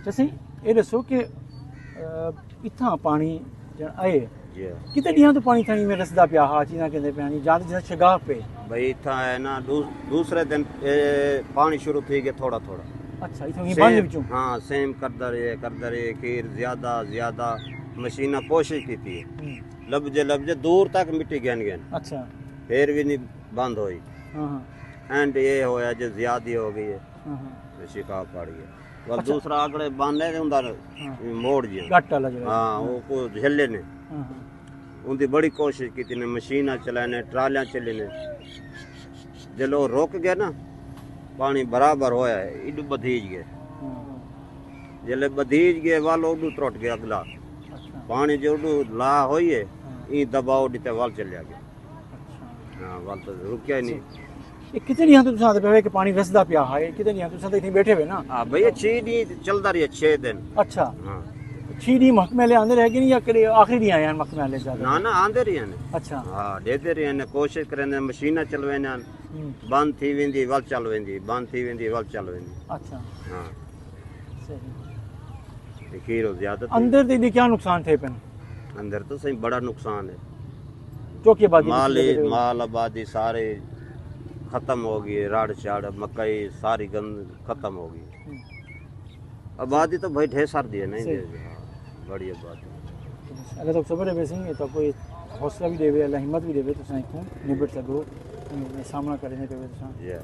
जैसे ये दसो कि इतना पानी जण आए जी कितने दिनों तो पानी थनी में रसदा पिया हा चीना कहते पे नहीं ज्यादा जितना शगाह पे भाई इतना है ना दूसरे दिन पानी शुरू थी गया थोड़ा थोड़ा अच्छा इतना ही बंद विचों हाँ सेम करदा रहे खीर ज्यादा ज्यादा मशीना कोशिश की थी लबजे दूर तक मिट्टी गन गन अच्छा फिर भी नहीं बंद हुई हाँ हाँ एंड ये होया जो ज्यादा हो गई है हाँ हाँ तो शिकाव पड़ गया वल अच्छा। दूसरा आगड़े बांधे उंदा मोड़ जी गट वाला जो है। हाँ वो को झेले ने हाँ हाँ उनकी बड़ी कोशिश की थी ने मशीना चलाने ट्रालियां चली ने जलो रुक गया ना पानी बराबर होया है इडू बधीज गए हाँ, हाँ, जले बधीज गए वाल उडू त्रुट गया अगला अच्छा पानी जो उडू ला होई है हाँ, ई दबाव दिते वाल चलिया गया अच्छा हाँ वाल तो रुकया ही नहीं ये कितने दिनों तो तुसा पे कि पानी रसदा पिया है कितने दिनों तुसा तो इतनी बैठे हुए ना हाँ भैया 6 दिन चलता रही 6 दिन अच्छा हाँ 6 दिन महकमे आंदे रह गए नहीं या कड़े आखिरी दिन आए हैं महकमे ज्यादा ना ना आंदे रही ने अच्छा हाँ देते रही ने कोशिश करें मशीना चलवाने बंद थी वेंदी वल चल वेंदी बंद थी वेंदी वल चल वेंदी अच्छा हाँ सही खीर ज्यादा थी। अंदर दे क्या नुकसान थे पेन अंदर तो सही बड़ा नुकसान है चौकी आबादी माल आबादी सारे खत्म हो गई राड़ चाड़ मकई सारी गंद खत्म हो गई आबादी तो भाई ढेर सार दी है नहीं सही। दे हाँ, बड़ी आबादी अगर तो सबर है वैसे ही तो कोई हौसला भी देवे अल्लाह हिम्मत भी देवे तो साइको निबट सको सामना करने पे तो Yeah.